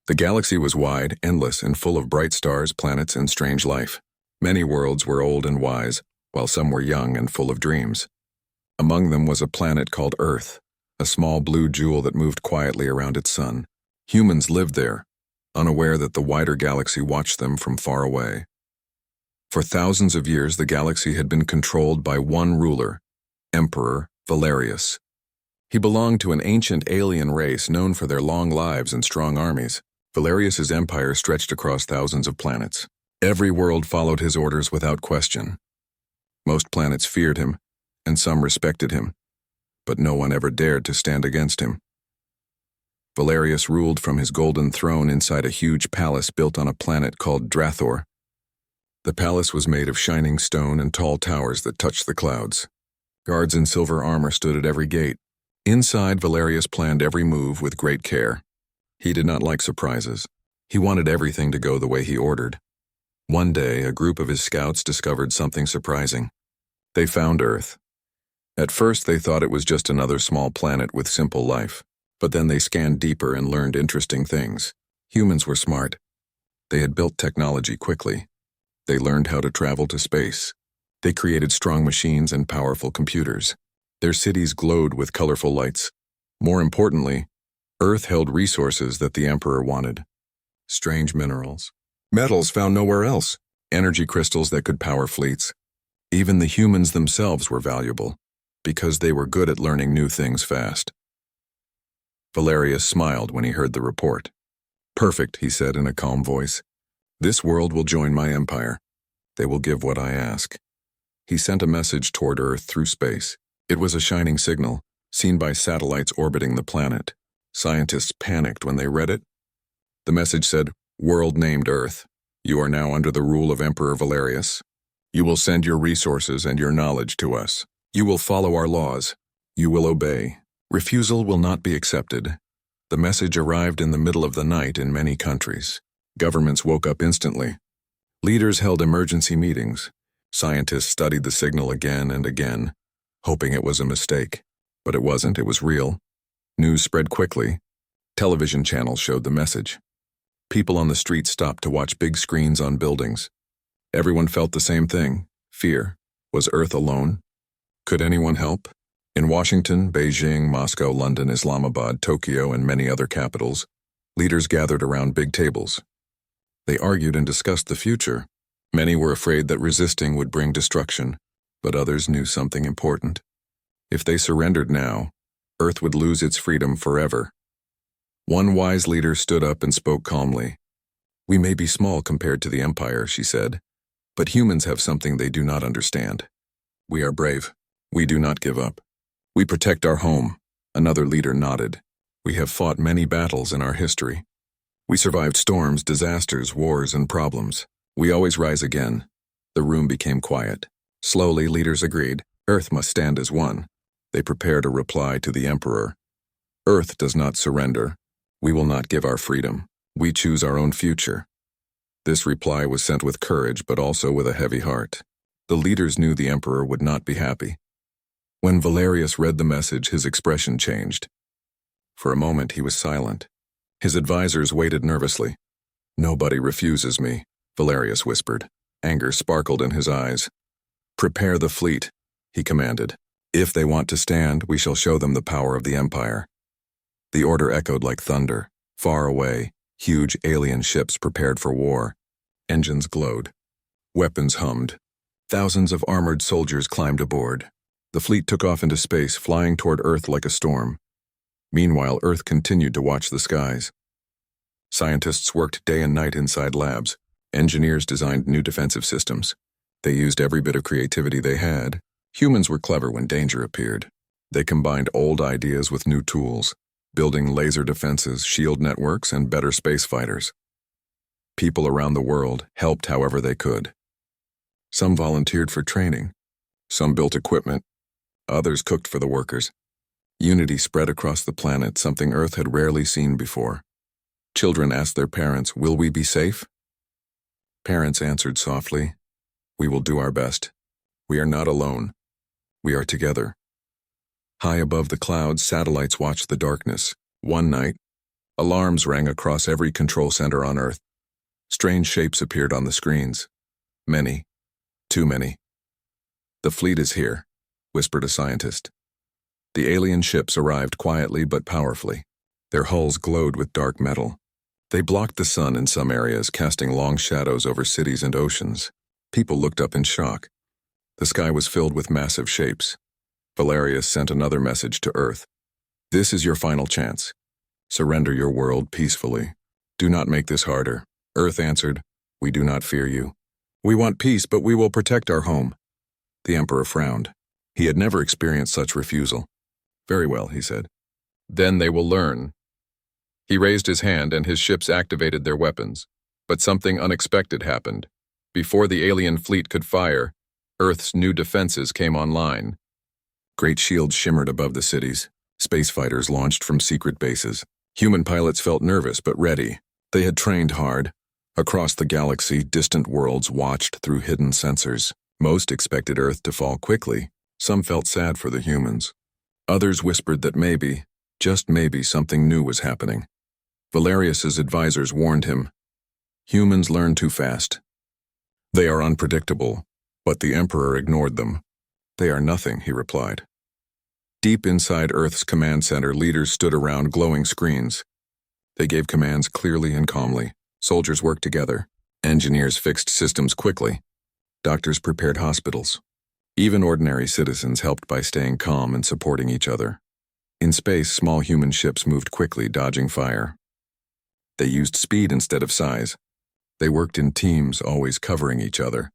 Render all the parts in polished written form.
The galaxy was wide, endless, and full of bright stars, planets, and strange life. Many worlds were old and wise, while some were young and full of dreams. Among them was a planet called Earth, a small blue jewel that moved quietly around its sun. Humans lived there, unaware that the wider galaxy watched them from far away. For thousands of years, the galaxy had been controlled by one ruler, Emperor Valerius. He belonged to an ancient alien race known for their long lives and strong armies. Valerius's empire stretched across thousands of planets. Every world followed his orders without question. Most planets feared him, and some respected him, but no one ever dared to stand against him. Valerius ruled from his golden throne inside a huge palace built on a planet called Drathor. The palace was made of shining stone and tall towers that touched the clouds. Guards in silver armor stood at every gate. Inside, Valerius planned every move with great care. He did not like surprises. He wanted everything to go the way he ordered. One day, a group of his scouts discovered something surprising. They found Earth. At first, they thought it was just another small planet with simple life. But then they scanned deeper and learned interesting things. Humans were smart. They had built technology quickly. They learned how to travel to space. They created strong machines and powerful computers. Their cities glowed with colorful lights. More importantly, Earth held resources that the Emperor wanted. Strange minerals. Metals found nowhere else. Energy crystals that could power fleets. Even the humans themselves were valuable, because they were good at learning new things fast. Valerius smiled when he heard the report. "Perfect," he said in a calm voice. "This world will join my empire. They will give what I ask." He sent a message toward Earth through space. It was a shining signal, seen by satellites orbiting the planet. Scientists panicked when they read it. The message said, "World named Earth, you are now under the rule of Emperor Valerius. You will send your resources and your knowledge to us. You will follow our laws. You will obey. Refusal will not be accepted." The message arrived in the middle of the night in many countries. Governments woke up instantly. Leaders held emergency meetings. Scientists studied the signal again and again, hoping it was a mistake. But it wasn't, it was real. News spread quickly. Television channels showed the message. People on the street stopped to watch big screens on buildings. Everyone felt the same thing, fear. Was Earth alone? Could anyone help? In Washington, Beijing, Moscow, London, Islamabad, Tokyo, and many other capitals, leaders gathered around big tables. They argued and discussed the future. Many were afraid that resisting would bring destruction, but others knew something important. If they surrendered now, Earth would lose its freedom forever. One wise leader stood up and spoke calmly. "We may be small compared to the Empire," she said, "but humans have something they do not understand. We are brave. We do not give up. We protect our home." Another leader nodded. "We have fought many battles in our history. We survived storms, disasters, wars, and problems. We always rise again." The room became quiet. Slowly, leaders agreed. Earth must stand as one. They prepared a reply to the Emperor. "Earth does not surrender. We will not give our freedom. We choose our own future." This reply was sent with courage, but also with a heavy heart. The leaders knew the Emperor would not be happy. When Valerius read the message, his expression changed. For a moment, he was silent. His advisors waited nervously. "Nobody refuses me," Valerius whispered. Anger sparkled in his eyes. "Prepare the fleet," he commanded. "If they want to stand, we shall show them the power of the Empire." The order echoed like thunder. Far away, huge alien ships prepared for war. Engines glowed. Weapons hummed. Thousands of armored soldiers climbed aboard. The fleet took off into space, flying toward Earth like a storm. Meanwhile, Earth continued to watch the skies. Scientists worked day and night inside labs. Engineers designed new defensive systems. They used every bit of creativity they had. Humans were clever when danger appeared. They combined old ideas with new tools, building laser defenses, shield networks, and better space fighters. People around the world helped however they could. Some volunteered for training. Some built equipment. Others cooked for the workers. Unity spread across the planet, something Earth had rarely seen before. Children asked their parents, "Will we be safe?" Parents answered softly, "We will do our best. We are not alone. We are together." High above the clouds, satellites watched the darkness. One night, Alarms rang across every control center on Earth. Strange shapes appeared on the screens. Many. Too many. "The fleet is here," whispered a scientist. The alien ships arrived quietly but powerfully. Their hulls glowed with dark metal. They blocked the sun in some areas, casting long shadows over cities and oceans. People looked up in shock. The sky was filled with massive shapes. Valerius sent another message to Earth. "This is your final chance. Surrender your world peacefully. Do not make this harder." Earth answered, "We do not fear you. We want peace, but we will protect our home." The Emperor frowned. He had never experienced such refusal. "Very well," he said. "Then they will learn." He raised his hand and his ships activated their weapons. But something unexpected happened. Before the alien fleet could fire, Earth's new defenses came online. Great shields shimmered above the cities. Space fighters launched from secret bases. Human pilots felt nervous but ready. They had trained hard. Across the galaxy, distant worlds watched through hidden sensors. Most expected Earth to fall quickly. Some felt sad for the humans. Others whispered that maybe, just maybe, something new was happening. Valerius's advisors warned him. Humans learn too fast. They are unpredictable, but the Emperor ignored them. "They are nothing," he replied. Deep inside Earth's command center, leaders stood around glowing screens. They gave commands clearly and calmly. Soldiers worked together. Engineers fixed systems quickly. Doctors prepared hospitals. Even ordinary citizens helped by staying calm and supporting each other. In space, small human ships moved quickly, dodging fire. They used speed instead of size. They worked in teams, always covering each other.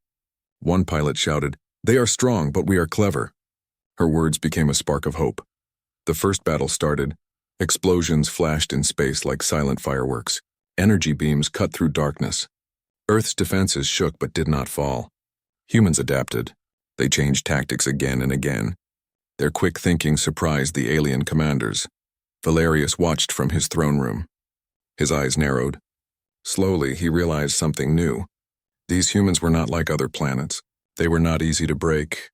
One pilot shouted, "They are strong, but we are clever." Her words became a spark of hope. The first battle started. Explosions flashed in space like silent fireworks. Energy beams cut through darkness. Earth's defenses shook but did not fall. Humans adapted. They changed tactics again and again. Their quick thinking surprised the alien commanders. Valerius watched from his throne room. His eyes narrowed. Slowly, he realized something new. These humans were not like other planets. They were not easy to break.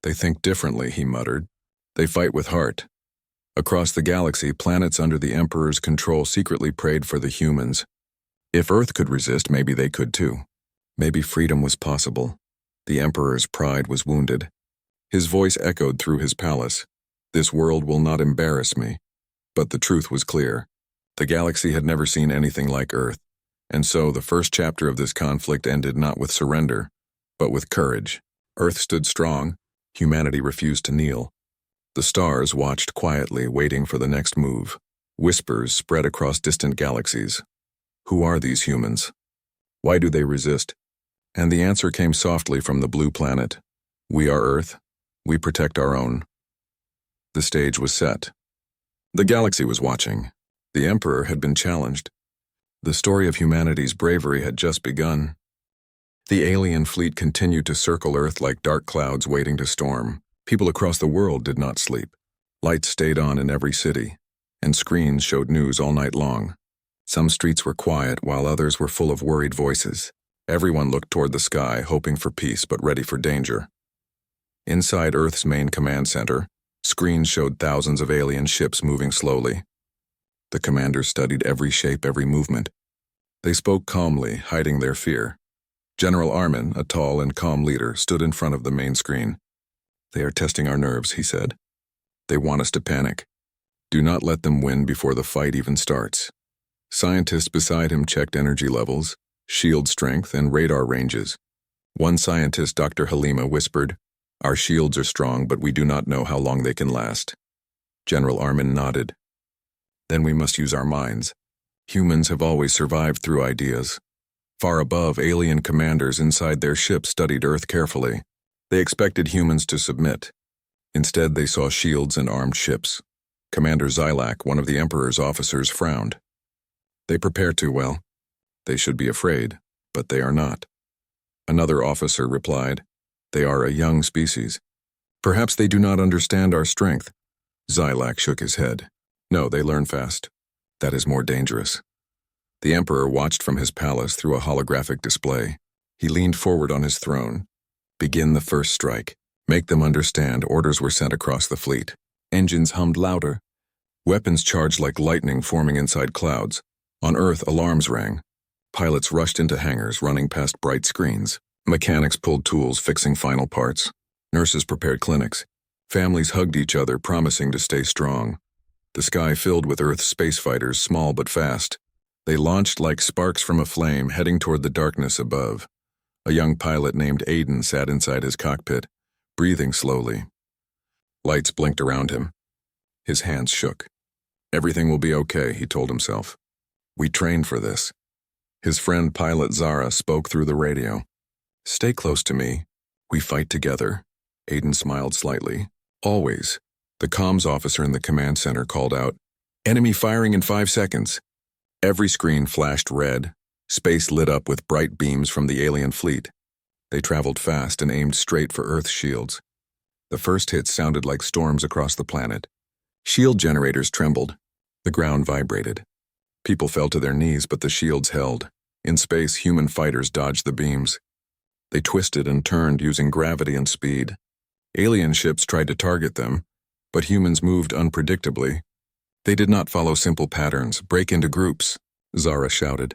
"They think differently," he muttered. "They fight with heart." Across the galaxy, planets under the Emperor's control secretly prayed for the humans. If Earth could resist, maybe they could too. Maybe freedom was possible. The Emperor's pride was wounded. His voice echoed through his palace. "This world will not embarrass me." But the truth was clear. The galaxy had never seen anything like Earth. And so the first chapter of this conflict ended not with surrender, but with courage. Earth stood strong. Humanity refused to kneel. The stars watched quietly, waiting for the next move. Whispers spread across distant galaxies. Who are these humans? Why do they resist? And the answer came softly from the blue planet. We are Earth. We protect our own. The stage was set. The galaxy was watching. The Emperor had been challenged. The story of humanity's bravery had just begun. The alien fleet continued to circle Earth like dark clouds waiting to storm. People across the world did not sleep. Lights stayed on in every city, and screens showed news all night long. Some streets were quiet, while others were full of worried voices. Everyone looked toward the sky, hoping for peace but ready for danger. Inside Earth's main command center, screens showed thousands of alien ships moving slowly. The commanders studied every shape, every movement. They spoke calmly, hiding their fear. General Armin, a tall and calm leader, stood in front of the main screen. "They are testing our nerves," he said. "They want us to panic. Do not let them win before the fight even starts." Scientists beside him checked energy levels, shield strength, and radar ranges. One scientist, Dr. Halima, whispered, "Our shields are strong, but we do not know how long they can last." General Armin nodded. "Then we must use our minds. Humans have always survived through ideas." Far above, alien commanders inside their ships studied Earth carefully. They expected humans to submit. Instead, they saw shields and armed ships. Commander Xylak, one of the Emperor's officers, frowned. "They prepare too well. They should be afraid, but they are not." Another officer replied, "They are a young species. Perhaps they do not understand our strength." Xylak shook his head. "No, they learn fast. That is more dangerous." The Emperor watched from his palace through a holographic display. He leaned forward on his throne. "Begin the first strike. Make them understand." Orders were sent across the fleet. Engines hummed louder. Weapons charged like lightning forming inside clouds. On Earth, alarms rang. Pilots rushed into hangars, running past bright screens. Mechanics pulled tools, fixing final parts. Nurses prepared clinics. Families hugged each other, promising to stay strong. The sky filled with Earth's space fighters, small but fast. They launched like sparks from a flame, heading toward the darkness above. A young pilot named Aiden sat inside his cockpit, breathing slowly. Lights blinked around him. His hands shook. Everything will be okay, he told himself. We trained for this. His friend pilot Zara spoke through the radio. Stay close to me. We fight together. Aiden smiled slightly. Always. The comms officer in the command center called out, Enemy firing in 5 seconds. Every screen flashed red. Space lit up with bright beams from the alien fleet. They traveled fast and aimed straight for Earth's shields. The first hits sounded like storms across the planet. Shield generators trembled. The ground vibrated. People fell to their knees, but the shields held. In space, human fighters dodged the beams. They twisted and turned using gravity and speed. Alien ships tried to target them, but humans moved unpredictably. They did not follow simple patterns, break into groups, Zara shouted.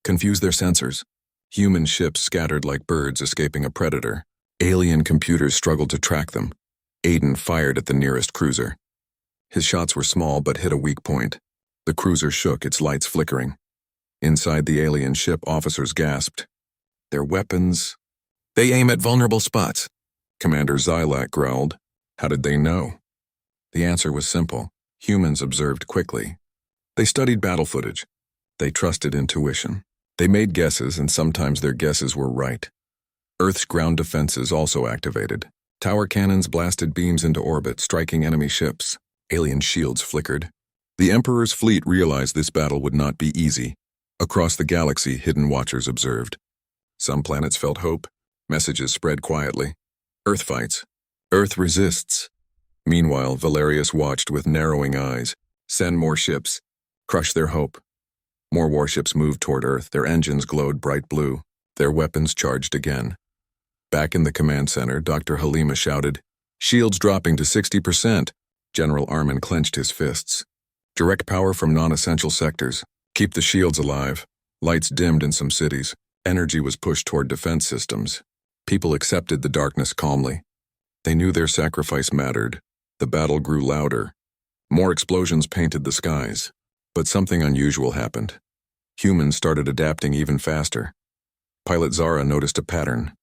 Confuse their sensors. Human ships scattered like birds escaping a predator. Alien computers struggled to track them. Aiden fired at the nearest cruiser. His shots were small but hit a weak point. The cruiser shook, its lights flickering. Inside the alien ship, officers gasped. Their weapons... They aim at vulnerable spots. Commander Zylak growled. How did they know? The answer was simple. Humans observed quickly. They studied battle footage. They trusted intuition. They made guesses, and sometimes their guesses were right. Earth's ground defenses also activated. Tower cannons blasted beams into orbit, striking enemy ships. Alien shields flickered. The Emperor's fleet realized this battle would not be easy. Across the galaxy, hidden watchers observed. Some planets felt hope. Messages spread quietly. Earth fights. Earth resists. Meanwhile, Valerius watched with narrowing eyes. Send more ships. Crush their hope. More warships moved toward Earth. Their engines glowed bright blue. Their weapons charged again. Back in the command center, Dr. Halima shouted, Shields dropping to 60%. General Armin clenched his fists. Direct power from non-essential sectors. Keep the shields alive. Lights dimmed in some cities. Energy was pushed toward defense systems. People accepted the darkness calmly. They knew their sacrifice mattered. The battle grew louder. More explosions painted the skies. But something unusual happened. Humans started adapting even faster. Pilot Zara noticed a pattern.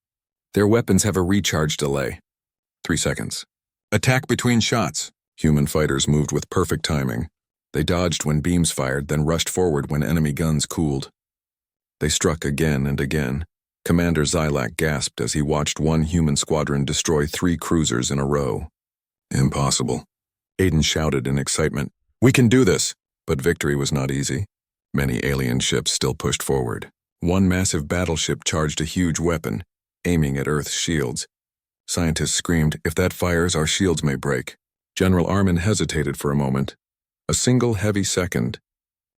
Their weapons have a recharge delay. 3 seconds. Attack between shots. Human fighters moved with perfect timing. They dodged when beams fired, then rushed forward when enemy guns cooled. They struck again and again. Commander Zylak gasped as he watched one human squadron destroy 3 cruisers in a row. Impossible. Aiden shouted in excitement. We can do this! But victory was not easy. Many alien ships still pushed forward. One massive battleship charged a huge weapon, aiming at Earth's shields. Scientists screamed, if that fires, our shields may break. General Armin hesitated for a moment. A single heavy second.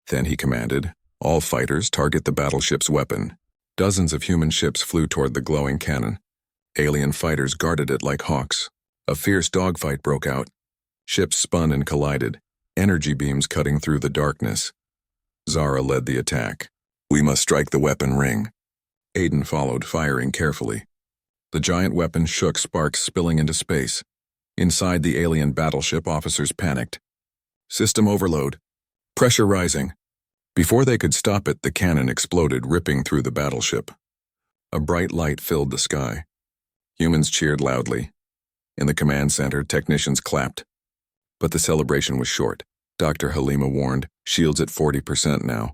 Then he commanded, all fighters target the battleship's weapon. Dozens of human ships flew toward the glowing cannon. Alien fighters guarded it like hawks. A fierce dogfight broke out. Ships spun and collided, energy beams cutting through the darkness. Zara led the attack. We must strike the weapon ring. Aiden followed, firing carefully. The giant weapon shook, sparks spilling into space. Inside the alien battleship, officers panicked. System overload. Pressure rising. Before they could stop it, the cannon exploded, ripping through the battleship. A bright light filled the sky. Humans cheered loudly. In the command center, technicians clapped. But the celebration was short. Dr. Halima warned, shields at 40% now.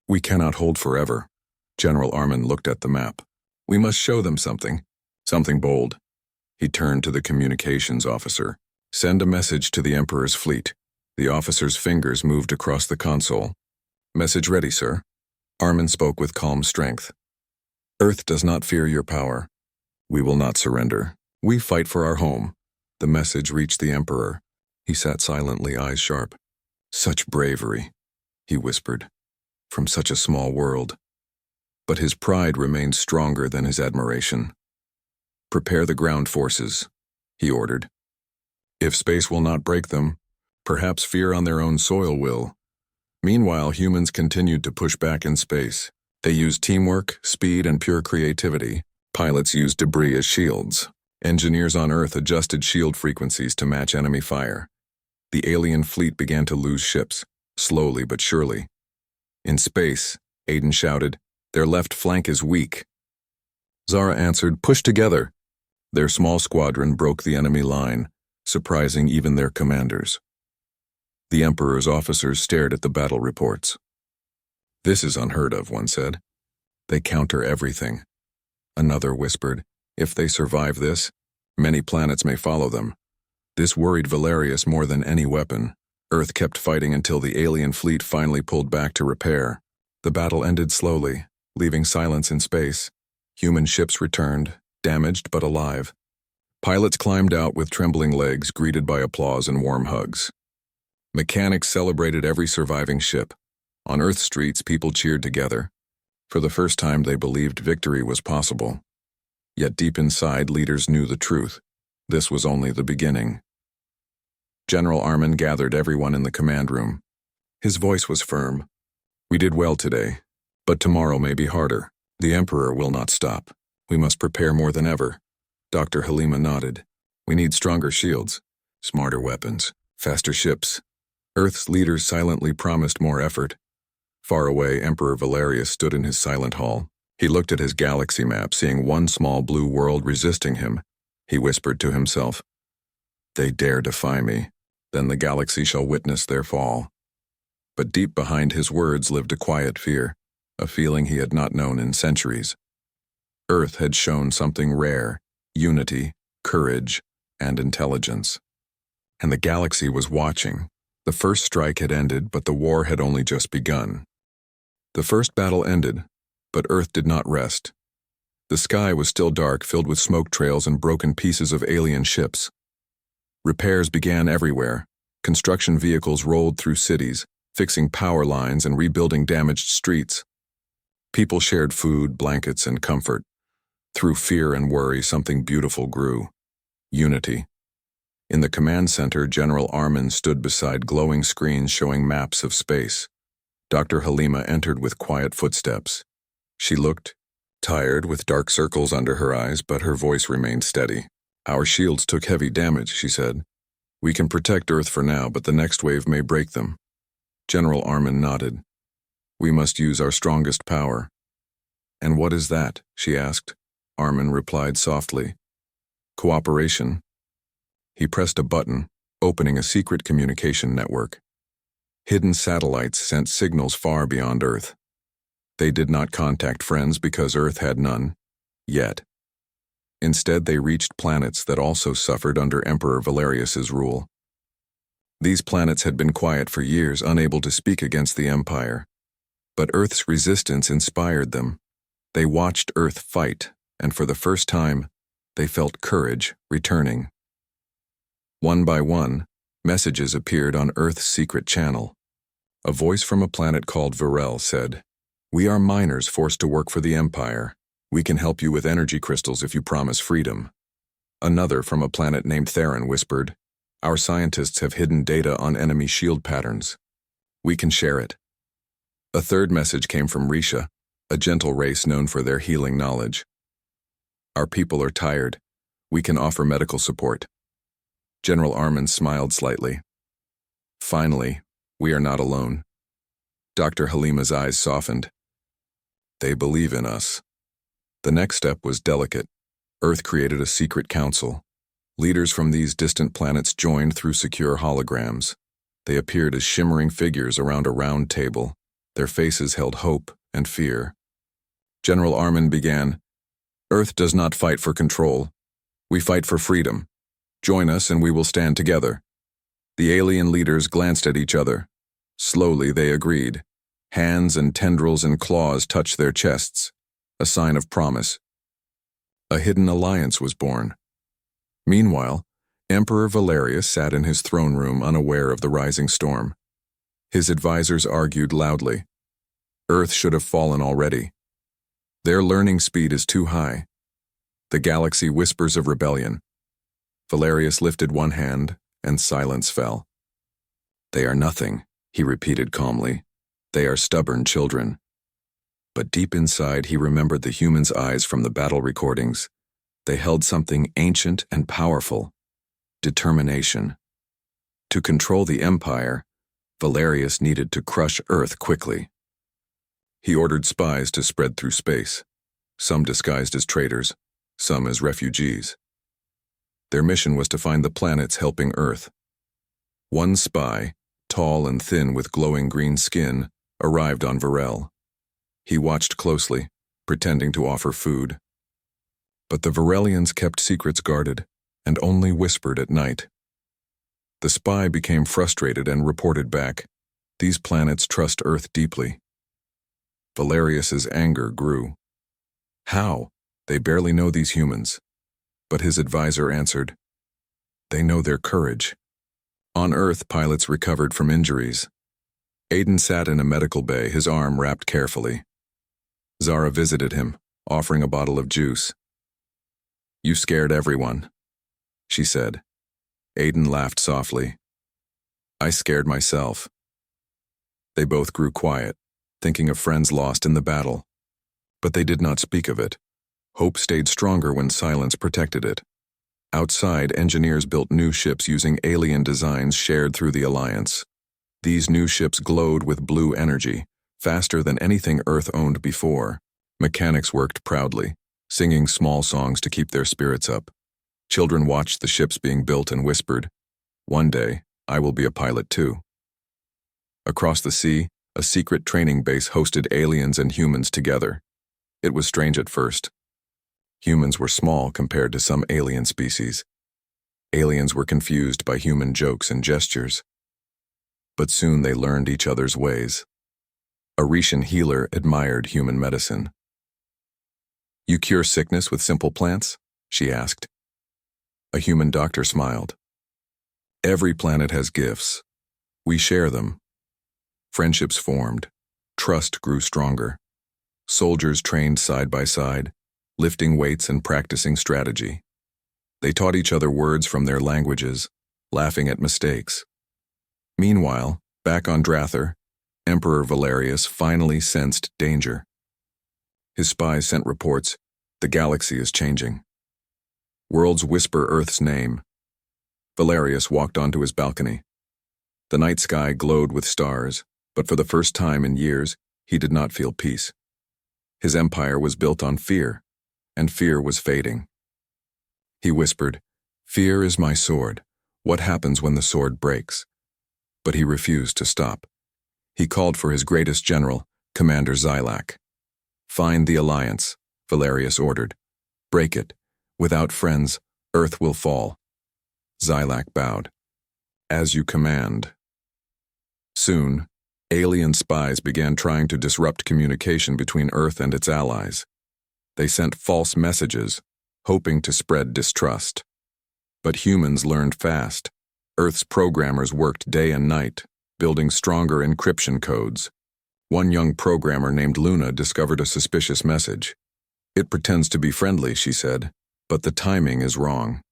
We cannot hold forever. General Armin looked at the map. We must show them something. Something bold. He turned to the communications officer. Send a message to the Emperor's fleet. The officer's fingers moved across the console. Message ready, sir. Armin spoke with calm strength. Earth does not fear your power. We will not surrender. We fight for our home. The message reached the Emperor. He sat silently, eyes sharp. Such bravery, he whispered, from such a small world. But his pride remained stronger than his admiration. Prepare the ground forces, he ordered. If space will not break them, Perhaps fear on their own soil will. Meanwhile, humans continued to push back in space. They used teamwork, speed, and pure creativity. Pilots used debris as shields. Engineers on Earth adjusted shield frequencies to match enemy fire. The alien fleet began to lose ships, slowly but surely. In space, Aiden shouted, "Their left flank is weak." Zara answered, "Push together." Their small squadron broke the enemy line, surprising even their commanders. The Emperor's officers stared at the battle reports. "This is unheard of," one said. "They counter everything." Another whispered, "If they survive this, many planets may follow them." This worried Valerius more than any weapon. Earth kept fighting until the alien fleet finally pulled back to repair. The battle ended slowly, leaving silence in space. Human ships returned, damaged but alive. Pilots climbed out with trembling legs, greeted by applause and warm hugs. Mechanics celebrated every surviving ship. On Earth streets, people cheered together. For the first time, they believed victory was possible. Yet deep inside, leaders knew the truth. This was only the beginning. General Armin gathered everyone in the command room. His voice was firm. "We did well today, but tomorrow may be harder. The Emperor will not stop. We must prepare more than ever." Dr. Halima nodded. "We need stronger shields, smarter weapons, faster ships." Earth's leaders silently promised more effort. Far away, Emperor Valerius stood in his silent hall. He looked at his galaxy map, seeing one small blue world resisting him. He whispered to himself, "They dare defy me, then the galaxy shall witness their fall." But deep behind his words lived a quiet fear, a feeling he had not known in centuries. Earth had shown something rare: unity, courage, and intelligence. And the galaxy was watching. The first strike had ended, but the war had only just begun. The first battle ended, but Earth did not rest. The sky was still dark, filled with smoke trails and broken pieces of alien ships. Repairs began everywhere. Construction vehicles rolled through cities, fixing power lines and rebuilding damaged streets. People shared food, blankets, and comfort. Through fear and worry, something beautiful grew: unity. In the command center, General Armin stood beside glowing screens showing maps of space. Dr. Halima entered with quiet footsteps. She looked tired, with dark circles under her eyes, but her voice remained steady. "Our shields took heavy damage," she said. "We can protect Earth for now, but the next wave may break them." General Armin nodded. "We must use our strongest power." "And what is that?" she asked. Armin replied softly, "Cooperation." He pressed a button, opening a secret communication network. Hidden satellites sent signals far beyond Earth. They did not contact friends because Earth had none, yet. Instead, they reached planets that also suffered under Emperor Valerius's rule. These planets had been quiet for years, unable to speak against the Empire. But Earth's resistance inspired them. They watched Earth fight, and for the first time, they felt courage returning. One by one, messages appeared on Earth's secret channel. A voice from a planet called Virel said, "We are miners forced to work for the Empire. We can help you with energy crystals if you promise freedom." Another from a planet named Theron whispered, "Our scientists have hidden data on enemy shield patterns. We can share it." A third message came from Risha, a gentle race known for their healing knowledge. "Our people are tired. We can offer medical support." General Armin smiled slightly. "Finally, we are not alone." Dr. Halima's eyes softened. "They believe in us." The next step was delicate. Earth created a secret council. Leaders from these distant planets joined through secure holograms. They appeared as shimmering figures around a round table. Their faces held hope and fear. General Armin began, "Earth does not fight for control. We fight for freedom. Join us and we will stand together." The alien leaders glanced at each other. Slowly they agreed. Hands and tendrils and claws touched their chests, a sign of promise. A hidden alliance was born. Meanwhile, Emperor Valerius sat in his throne room unaware of the rising storm. His advisors argued loudly. Earth should have fallen already. Their learning speed is too high. The galaxy whispers of rebellion. Valerius lifted one hand, and silence fell. "They are nothing," he repeated calmly. "They are stubborn children." But deep inside he remembered the humans' eyes from the battle recordings. They held something ancient and powerful: determination. To control the Empire, Valerius needed to crush Earth quickly. He ordered spies to spread through space, some disguised as traitors, some as refugees. Their mission was to find the planets helping Earth. One spy, tall and thin with glowing green skin, arrived on Varel. He watched closely, pretending to offer food. But the Varelians kept secrets guarded and only whispered at night. The spy became frustrated and reported back, "These planets trust Earth deeply." Valerius's anger grew. "How? They barely know these humans." But his advisor answered, "They know their courage." On Earth, pilots recovered from injuries. Aiden sat in a medical bay, his arm wrapped carefully. Zara visited him, offering a bottle of juice. "You scared everyone," she said. Aiden laughed softly. "I scared myself." They both grew quiet, thinking of friends lost in the battle. But they did not speak of it. Hope stayed stronger when silence protected it. Outside, engineers built new ships using alien designs shared through the Alliance. These new ships glowed with blue energy, faster than anything Earth owned before. Mechanics worked proudly, singing small songs to keep their spirits up. Children watched the ships being built and whispered, "One day, I will be a pilot too." Across the sea, a secret training base hosted aliens and humans together. It was strange at first. Humans were small compared to some alien species. Aliens were confused by human jokes and gestures. But soon they learned each other's ways. A Retian healer admired human medicine. "You cure sickness with simple plants?" she asked. A human doctor smiled. "Every planet has gifts. We share them." Friendships formed. Trust grew stronger. Soldiers trained side by side, lifting weights and practicing strategy. They taught each other words from their languages, laughing at mistakes. Meanwhile, back on Drather, Emperor Valerius finally sensed danger. His spies sent reports, "The galaxy is changing." Worlds whisper Earth's name. Valerius walked onto his balcony. The night sky glowed with stars, but for the first time in years, he did not feel peace. His empire was built on fear, and fear was fading. He whispered, "Fear is my sword. What happens when the sword breaks?" But he refused to stop. He called for his greatest general, Commander Xylac. "Find the Alliance," Valerius ordered. "Break it. Without friends, Earth will fall." Xylac bowed. "As you command." Soon, alien spies began trying to disrupt communication between Earth and its allies. They sent false messages, hoping to spread distrust. But humans learned fast. Earth's programmers worked day and night, building stronger encryption codes. One young programmer named Luna discovered a suspicious message. "It pretends to be friendly," she said, "but the timing is wrong."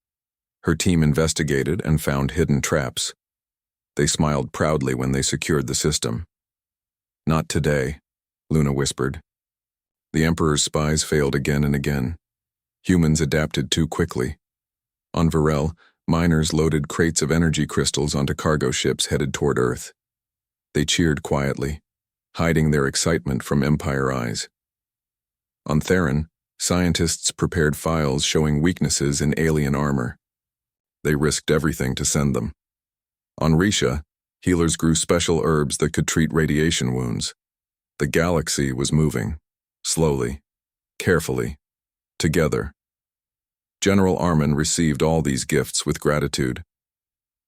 Her team investigated and found hidden traps. They smiled proudly when they secured the system. "Not today," Luna whispered. The Emperor's spies failed again and again. Humans adapted too quickly. On Varel, miners loaded crates of energy crystals onto cargo ships headed toward Earth. They cheered quietly, hiding their excitement from Empire eyes. On Theron, scientists prepared files showing weaknesses in alien armor. They risked everything to send them. On Risha, healers grew special herbs that could treat radiation wounds. The galaxy was moving, slowly, carefully, together. General Armin received all these gifts with gratitude.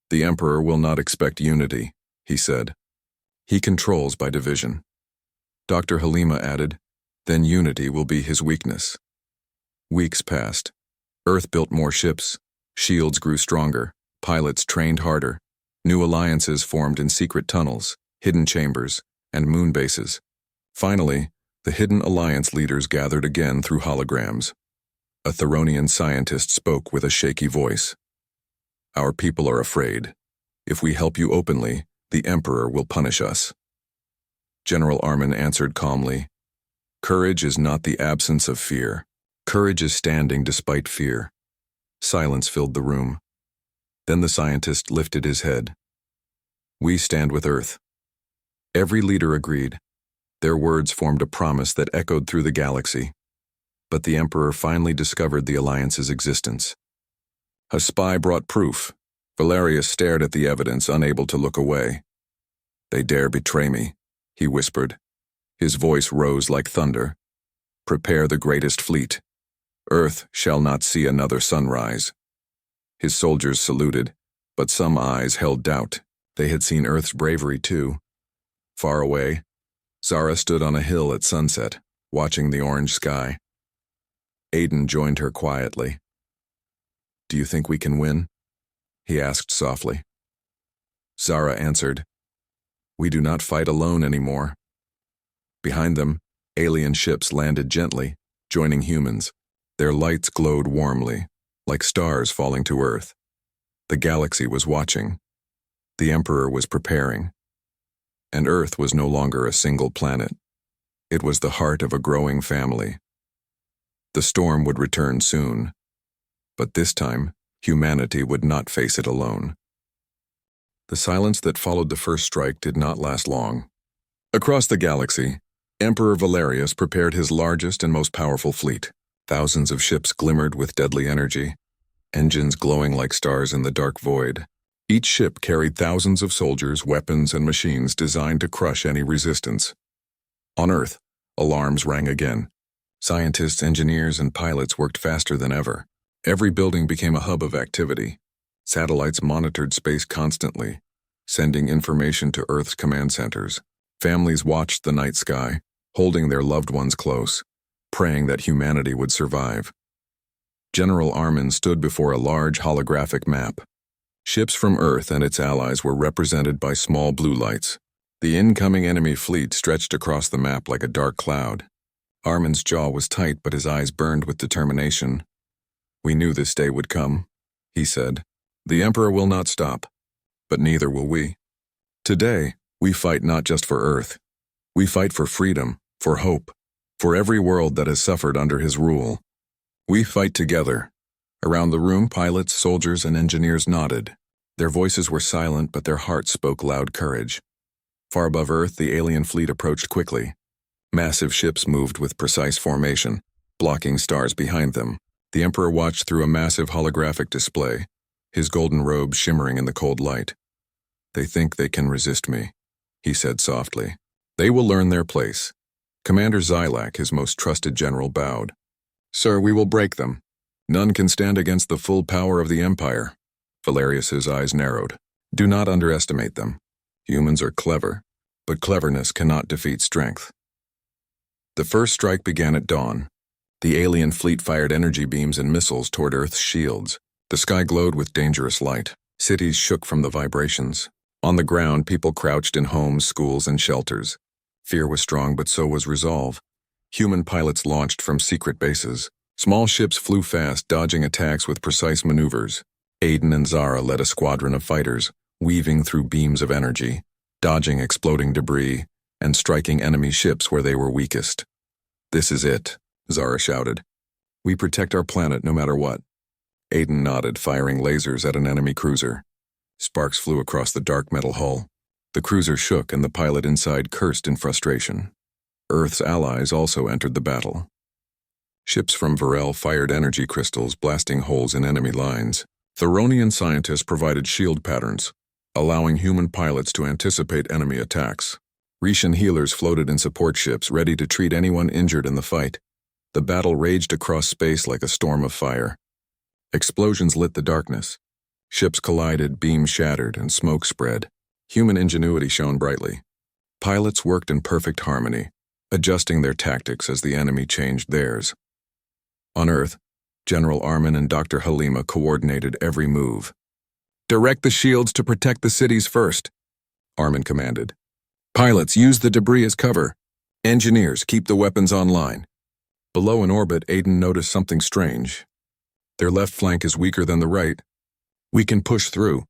"The Emperor will not expect unity," he said. "He controls by division." Dr. Halima added, "Then unity will be his weakness." Weeks passed. Earth built more ships. Shields grew stronger. Pilots trained harder. New alliances formed in secret tunnels, hidden chambers, and moon bases. Finally, the hidden alliance leaders gathered again through holograms. A Theronian scientist spoke with a shaky voice. "Our people are afraid. If we help you openly, The Emperor will punish us. General Armin answered calmly, "Courage is not the absence of fear. Courage is standing despite fear." Silence filled the room. Then the scientist lifted his head. "We stand with Earth." Every leader agreed. Their words formed a promise that echoed through the galaxy. But the Emperor finally discovered the Alliance's existence. A spy brought proof. Valerius stared at the evidence, unable to look away. "They dare betray me," he whispered. His voice rose like thunder. "Prepare the greatest fleet. Earth shall not see another sunrise." His soldiers saluted, but some eyes held doubt. They had seen Earth's bravery too. Far away, Zara stood on a hill at sunset, watching the orange sky. Aiden joined her quietly. "Do you think we can win?" he asked softly. Zara answered, "We do not fight alone anymore." Behind them, alien ships landed gently, joining humans. Their lights glowed warmly, like stars falling to Earth. The galaxy was watching. The Emperor was preparing. And Earth was no longer a single planet. It was the heart of a growing family. The storm would return soon. But this time, humanity would not face it alone. The silence that followed the first strike did not last long. Across the galaxy, Emperor Valerius prepared his largest and most powerful fleet. Thousands of ships glimmered with deadly energy, engines glowing like stars in the dark void. Each ship carried thousands of soldiers, weapons, and machines designed to crush any resistance. On Earth, alarms rang again. Scientists, engineers, and pilots worked faster than ever. Every building became a hub of activity. Satellites monitored space constantly, sending information to Earth's command centers. Families watched the night sky, holding their loved ones close, praying that humanity would survive. General Armin stood before a large holographic map. Ships from Earth and its allies were represented by small blue lights. The incoming enemy fleet stretched across the map like a dark cloud. Armin's jaw was tight, but his eyes burned with determination. "We knew this day would come," he said. "The Emperor will not stop, but neither will we. Today, we fight not just for Earth. We fight for freedom, for hope, for every world that has suffered under his rule. We fight together." Around the room, pilots, soldiers, and engineers nodded. Their voices were silent, but their hearts spoke loud courage. Far above Earth, the alien fleet approached quickly. Massive ships moved with precise formation, blocking stars behind them. The Emperor watched through a massive holographic display, his golden robe shimmering in the cold light. "They think they can resist me," he said softly. "They will learn their place." Commander Xylak, his most trusted general, bowed. "Sir, we will break them. None can stand against the full power of the Empire." Valerius's eyes narrowed. "Do not underestimate them. Humans are clever, but cleverness cannot defeat strength." The first strike began at dawn. The alien fleet fired energy beams and missiles toward Earth's shields. The sky glowed with dangerous light. Cities shook from the vibrations. On the ground, people crouched in homes, schools, and shelters. Fear was strong, but so was resolve. Human pilots launched from secret bases. Small ships flew fast, dodging attacks with precise maneuvers. Aiden and Zara led a squadron of fighters, weaving through beams of energy, dodging exploding debris, and striking enemy ships where they were weakest. "This is it," Zara shouted. "We protect our planet no matter what." Aiden nodded, firing lasers at an enemy cruiser. Sparks flew across the dark metal hull. The cruiser shook and the pilot inside cursed in frustration. Earth's allies also entered the battle. Ships from Varel fired energy crystals, blasting holes in enemy lines. Theronian scientists provided shield patterns, allowing human pilots to anticipate enemy attacks. Retian healers floated in support ships, ready to treat anyone injured in the fight. The battle raged across space like a storm of fire. Explosions lit the darkness. Ships collided, beams shattered, and smoke spread. Human ingenuity shone brightly. Pilots worked in perfect harmony, adjusting their tactics as the enemy changed theirs. On Earth, General Armin and Dr. Halima coordinated every move. "Direct the shields to protect the cities first," Armin commanded. "Pilots, use the debris as cover. Engineers, keep the weapons online." Below in orbit, Aiden noticed something strange. "Their left flank is weaker than the right." "We can push through,"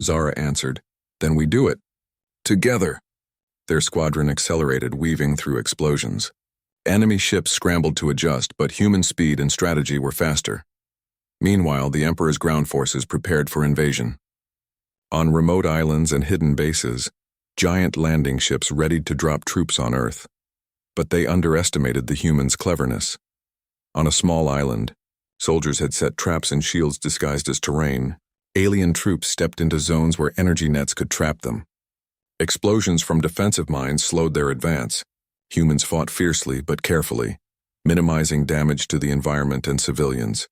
Zara answered. "Then we do it." Together! Their squadron accelerated, weaving through explosions. Enemy ships scrambled to adjust, but human speed and strategy were faster. Meanwhile, the Emperor's ground forces prepared for invasion. On remote islands and hidden bases, giant landing ships readied to drop troops on Earth. But they underestimated the humans' cleverness. On a small island, soldiers had set traps and shields disguised as terrain. Alien troops stepped into zones where energy nets could trap them. Explosions from defensive mines slowed their advance. Humans fought fiercely but carefully, minimizing damage to the environment and civilians.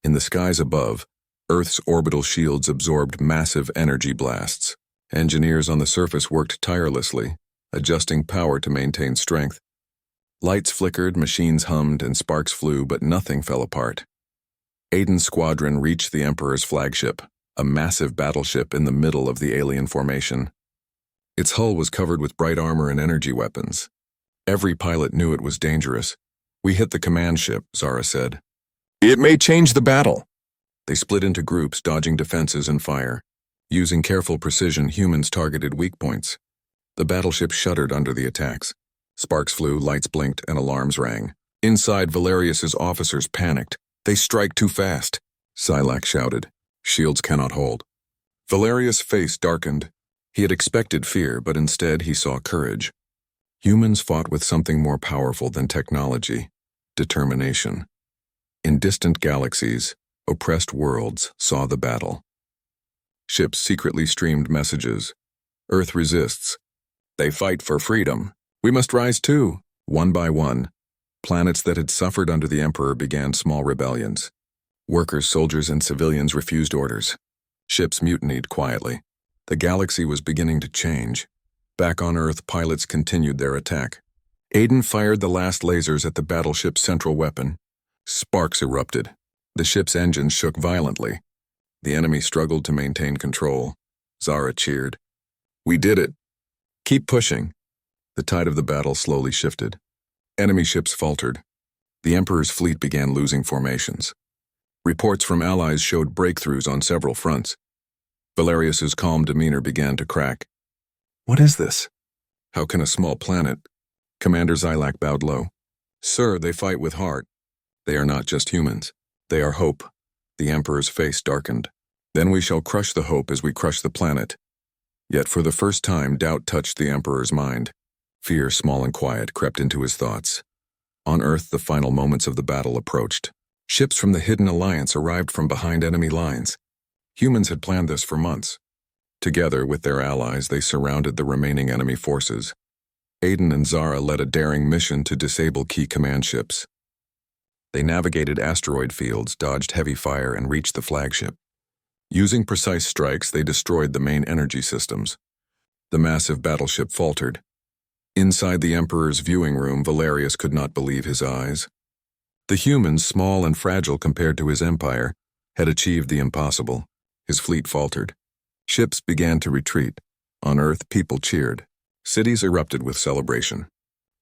In the skies above, Earth's orbital shields absorbed massive energy blasts. Engineers on the surface worked tirelessly, adjusting power to maintain strength. Lights flickered, machines hummed, and sparks flew, but nothing fell apart. Aiden's squadron reached the Emperor's flagship, a massive battleship in the middle of the alien formation. Its hull was covered with bright armor and energy weapons. Every pilot knew it was dangerous. "We hit the command ship," Zara said. "It may change the battle." They split into groups, dodging defenses and fire. Using careful precision, humans targeted weak points. The battleship shuddered under the attacks. Sparks flew, lights blinked, and alarms rang. Inside, Valerius's officers panicked. "They strike too fast," Silac shouted. "Shields cannot hold." Valerius' face darkened. He had expected fear, but instead he saw courage. Humans fought with something more powerful than technology: determination. In distant galaxies, oppressed worlds saw the battle. Ships secretly streamed messages. "Earth resists. They fight for freedom. We must rise too." One by one, planets that had suffered under the Emperor began small rebellions. Workers, soldiers, and civilians refused orders. Ships mutinied quietly. The galaxy was beginning to change. Back on Earth, pilots continued their attack. Aiden fired the last lasers at the battleship's central weapon. Sparks erupted. The ship's engines shook violently. The enemy struggled to maintain control. Zara cheered. "We did it. Keep pushing." The tide of the battle slowly shifted. Enemy ships faltered. The Emperor's fleet began losing formations. Reports from allies showed breakthroughs on several fronts. Valerius's calm demeanor began to crack. "What is this? How can a small planet?" Commander Silac bowed low. "Sir, they fight with heart. They are not just humans. They are hope." The Emperor's face darkened. "Then we shall crush the hope as we crush the planet." Yet for the first time, doubt touched the Emperor's mind. Fear, small and quiet, crept into his thoughts. On Earth, the final moments of the battle approached. Ships from the Hidden Alliance arrived from behind enemy lines. Humans had planned this for months. Together with their allies, they surrounded the remaining enemy forces. Aiden and Zara led a daring mission to disable key command ships. They navigated asteroid fields, dodged heavy fire, and reached the flagship. Using precise strikes, they destroyed the main energy systems. The massive battleship faltered. Inside the Emperor's viewing room, Valerius could not believe his eyes. The humans, small and fragile compared to his empire, had achieved the impossible. His fleet faltered. Ships began to retreat. On Earth, people cheered. Cities erupted with celebration.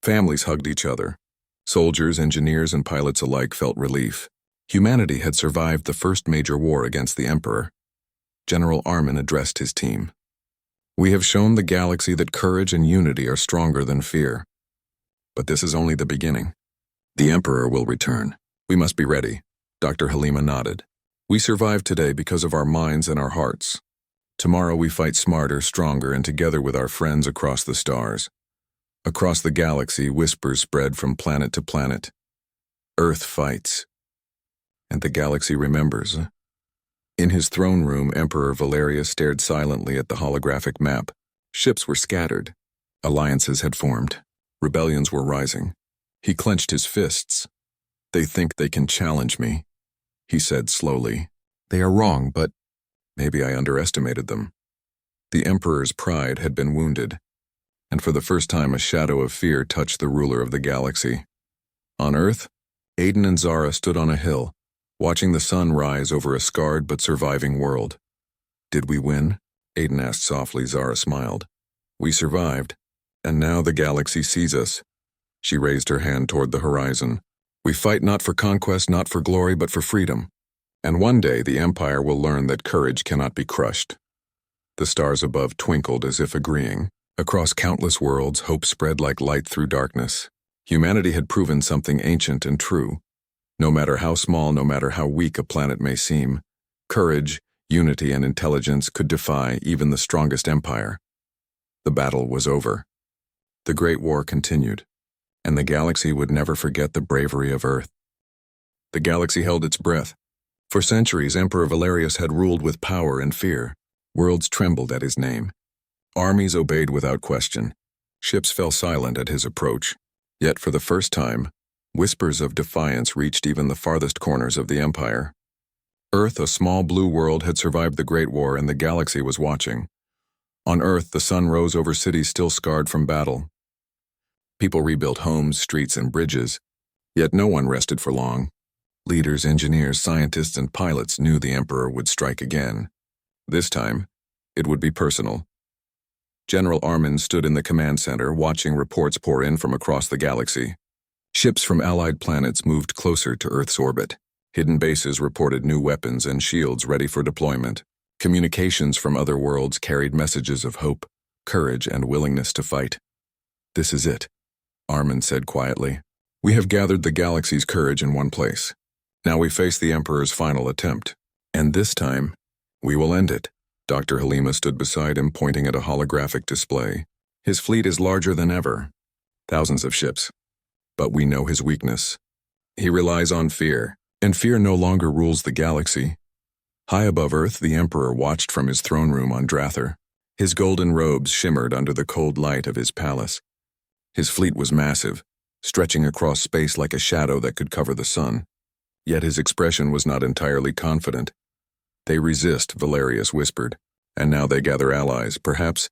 Families hugged each other. Soldiers, engineers, and pilots alike felt relief. Humanity had survived the first major war against the Emperor. General Armin addressed his team. "We have shown the galaxy that courage and unity are stronger than fear. But this is only the beginning. The Emperor will return. We must be ready." Dr. Halima nodded. "We survived today because of our minds and our hearts. Tomorrow we fight smarter, stronger, and together with our friends across the stars." Across the galaxy, whispers spread from planet to planet. Earth fights. And the galaxy remembers. In his throne room, Emperor Valerius stared silently at the holographic map. Ships were scattered. Alliances had formed. Rebellions were rising. He clenched his fists. "They think they can challenge me," he said slowly. "They are wrong, but maybe I underestimated them." The Emperor's pride had been wounded, and for the first time a shadow of fear touched the ruler of the galaxy. On Earth, Aiden and Zara stood on a hill, watching the sun rise over a scarred but surviving world. "Did we win?" Aiden asked softly. Zara smiled. "We survived, and now the galaxy sees us." She raised her hand toward the horizon. "We fight not for conquest, not for glory, but for freedom. And one day the Empire will learn that courage cannot be crushed." The stars above twinkled as if agreeing. Across countless worlds, hope spread like light through darkness. Humanity had proven something ancient and true. No matter how small, no matter how weak a planet may seem, courage, unity, and intelligence could defy even the strongest empire. The battle was over. The Great War continued, and the galaxy would never forget the bravery of Earth. The galaxy held its breath. For centuries, Emperor Valerius had ruled with power and fear. Worlds trembled at his name. Armies obeyed without question. Ships fell silent at his approach. Yet for the first time, whispers of defiance reached even the farthest corners of the Empire. Earth, a small blue world, had survived the Great War, and the galaxy was watching. On Earth, the sun rose over cities still scarred from battle. People rebuilt homes, streets, and bridges, yet no one rested for long. Leaders, engineers, scientists, and pilots knew the Emperor would strike again. This time, it would be personal. General Armin stood in the command center, watching reports pour in from across the galaxy. Ships from allied planets moved closer to Earth's orbit. Hidden bases reported new weapons and shields ready for deployment. Communications from other worlds carried messages of hope, courage, and willingness to fight. "This is it," Armin said quietly. "We have gathered the galaxy's courage in one place. Now we face the Emperor's final attempt. And this time, we will end it." Dr. Halima stood beside him, pointing at a holographic display. "His fleet is larger than ever. Thousands of ships. But we know his weakness. He relies on fear, and fear no longer rules the galaxy." High above Earth, the Emperor watched from his throne room on Drather. His golden robes shimmered under the cold light of his palace. His fleet was massive, stretching across space like a shadow that could cover the sun. Yet his expression was not entirely confident. "They resist," Valerius whispered, "and now they gather allies. Perhaps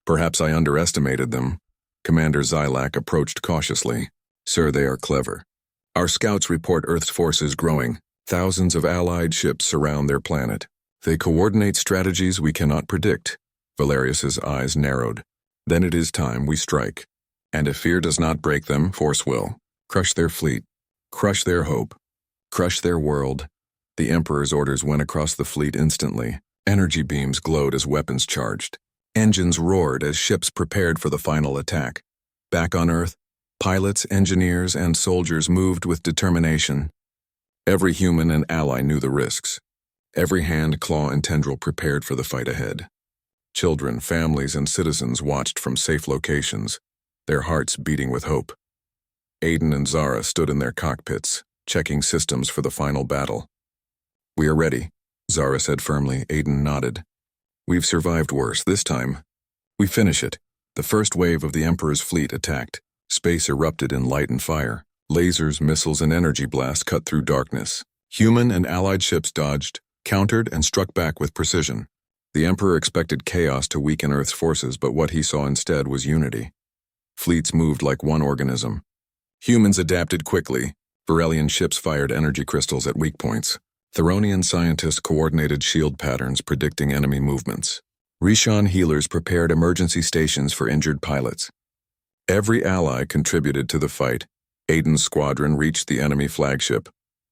I underestimated them." Commander Xylak approached cautiously. "Sir, they are clever. Our scouts report Earth's forces growing. Thousands of allied ships surround their planet. They coordinate strategies we cannot predict." Valerius's eyes narrowed. "Then it is time we strike. And if fear does not break them, force will. Crush their fleet. Crush their hope. Crush their world." The Emperor's orders went across the fleet instantly. Energy beams glowed as weapons charged. Engines roared as ships prepared for the final attack. Back on Earth, pilots, engineers, and soldiers moved with determination. Every human and ally knew the risks. Every hand, claw, and tendril prepared for the fight ahead. Children, families, and citizens watched from safe locations, their hearts beating with hope. Aiden and Zara stood in their cockpits, checking systems for the final battle. "We are ready," Zara said firmly. Aiden nodded. "We've survived worse. This time, we finish it." The first wave of the Emperor's fleet attacked. Space erupted in light and fire. Lasers, missiles, and energy blasts cut through darkness. Human and allied ships dodged, countered, and struck back with precision. The Emperor expected chaos to weaken Earth's forces, but what he saw instead was unity. Fleets moved like one organism. Humans adapted quickly. Varelian ships fired energy crystals at weak points. Theronian scientists coordinated shield patterns predicting enemy movements. Rishon healers prepared emergency stations for injured pilots. Every ally contributed to the fight. Aiden's squadron reached the enemy flagship,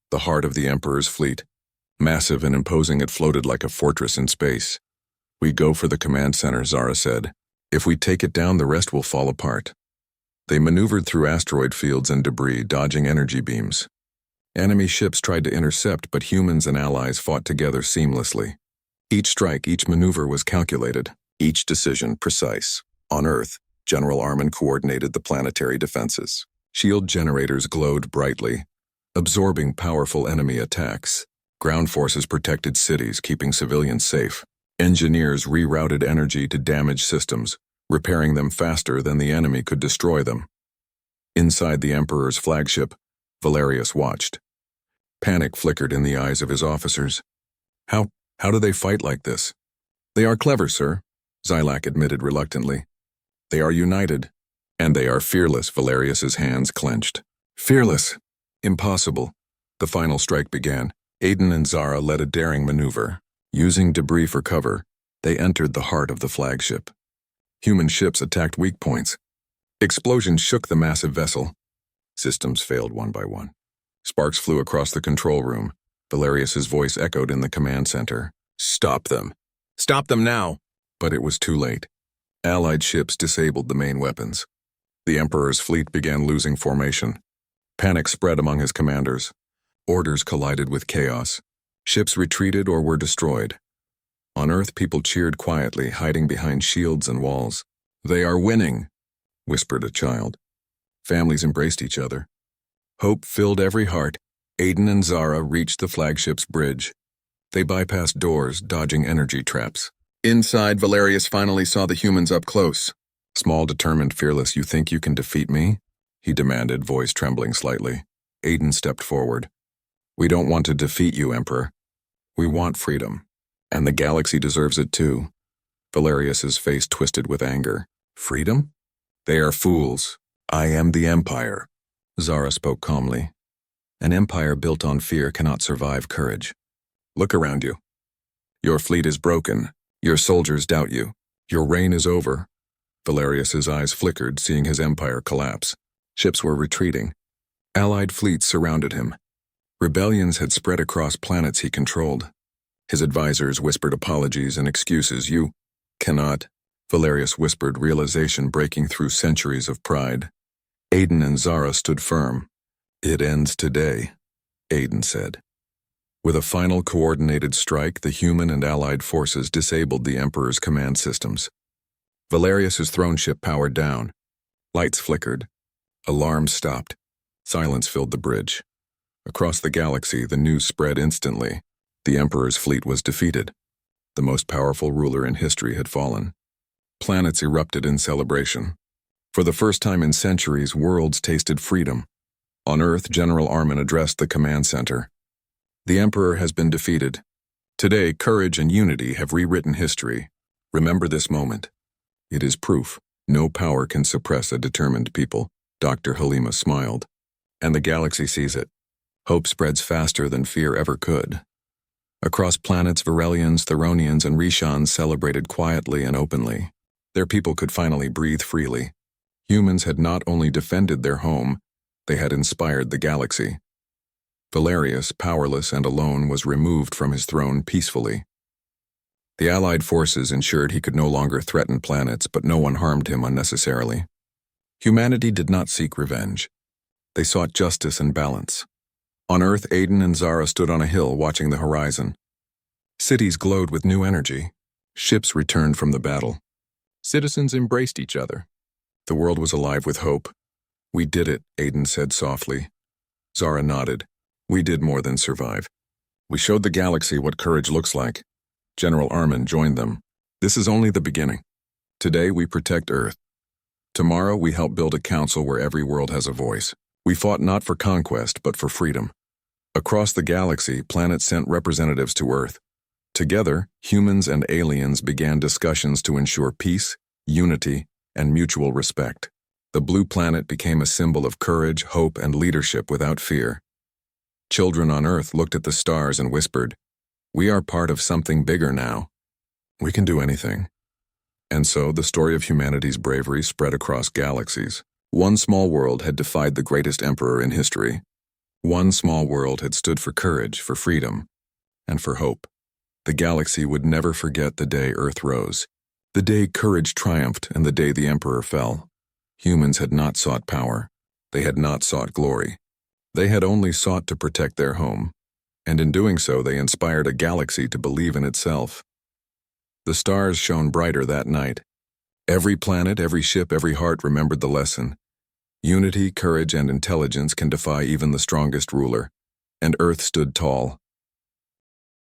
the heart of the Emperor's fleet. Massive and imposing, it floated like a fortress in space. "We go for the command center," Zara said. "If we take it down, the rest will fall apart." They maneuvered through asteroid fields and debris, dodging energy beams. Enemy ships tried to intercept, but humans and allies fought together seamlessly. Each strike, each maneuver was calculated, each decision precise. On Earth, General Armin coordinated the planetary defenses. Shield generators glowed brightly, absorbing powerful enemy attacks. Ground forces protected cities, keeping civilians safe. Engineers rerouted energy to damaged systems, repairing them faster than the enemy could destroy them. Inside the Emperor's flagship, Valerius watched. Panic flickered in the eyes of his officers. How do they fight like this?" "They are clever, sir," Xylak admitted reluctantly. "They are united. And they are fearless." Valerius's hands clenched. "Fearless? Impossible." The final strike began. Aiden and Zara led a daring maneuver. Using debris for cover, they entered the heart of the flagship. Human ships attacked weak points. Explosions shook the massive vessel. Systems failed one by one. Sparks flew across the control room. Valerius's voice echoed in the command center. "Stop them. Stop them now." But it was too late. Allied ships disabled the main weapons. The Emperor's fleet began losing formation. Panic spread among his commanders. Orders collided with chaos. Ships retreated or were destroyed. On Earth, people cheered quietly, hiding behind shields and walls. "They are winning," whispered a child. Families embraced each other. Hope filled every heart. Aiden and Zara reached the flagship's bridge. They bypassed doors, dodging energy traps. Inside, Valerius finally saw the humans up close. "Small, determined, fearless, you think you can defeat me?" he demanded, voice trembling slightly. Aiden stepped forward. "We don't want to defeat you, Emperor. We want freedom. And the galaxy deserves it too." Valerius's face twisted with anger. "Freedom? They are fools. I am the Empire." Zara spoke calmly. "An empire built on fear cannot survive courage. Look around you. Your fleet is broken. Your soldiers doubt you. Your reign is over." Valerius's eyes flickered, seeing his empire collapse. Ships were retreating. Allied fleets surrounded him. Rebellions had spread across planets he controlled. His advisors whispered apologies and excuses. "You cannot," Valerius whispered, realization breaking through centuries of pride. Aiden and Zara stood firm. "It ends today," Aiden said. With a final coordinated strike, the human and allied forces disabled the Emperor's command systems. Valerius's throne ship powered down. Lights flickered. Alarms stopped. Silence filled the bridge. Across the galaxy, the news spread instantly. The Emperor's fleet was defeated. The most powerful ruler in history had fallen. Planets erupted in celebration. For the first time in centuries, worlds tasted freedom. On Earth, General Armin addressed the command center. "The Emperor has been defeated. Today, courage and unity have rewritten history. Remember this moment. It is proof no power can suppress a determined people." Dr. Halima smiled. "And the galaxy sees it. Hope spreads faster than fear ever could." Across planets, Varelians, Theronians, and Rishans celebrated quietly and openly. Their people could finally breathe freely. Humans had not only defended their home, they had inspired the galaxy. Valerius, powerless and alone, was removed from his throne peacefully. The Allied forces ensured he could no longer threaten planets, but no one harmed him unnecessarily. Humanity did not seek revenge. They sought justice and balance. On Earth, Aiden and Zara stood on a hill watching the horizon. Cities glowed with new energy. Ships returned from the battle. Citizens embraced each other. The world was alive with hope. "We did it," Aiden said softly. Zara nodded. "We did more than survive. We showed the galaxy what courage looks like." General Armin joined them. "This is only the beginning. Today we protect Earth. Tomorrow we help build a council where every world has a voice. We fought not for conquest, but for freedom." Across the galaxy, planets sent representatives to Earth. Together, humans and aliens began discussions to ensure peace, unity, and mutual respect. The blue planet became a symbol of courage, hope, and leadership without fear. Children on Earth looked at the stars and whispered, "We are part of something bigger now. We can do anything." And so the story of humanity's bravery spread across galaxies. One small world had defied the greatest emperor in history. One small world had stood for courage, for freedom, and for hope. The galaxy would never forget the day Earth rose, the day courage triumphed, and the day the emperor fell. Humans had not sought power. They had not sought glory. They had only sought to protect their home, and in doing so they inspired a galaxy to believe in itself. The stars shone brighter that night. Every planet, every ship, every heart remembered the lesson. Unity, courage, and intelligence can defy even the strongest ruler, and Earth stood tall,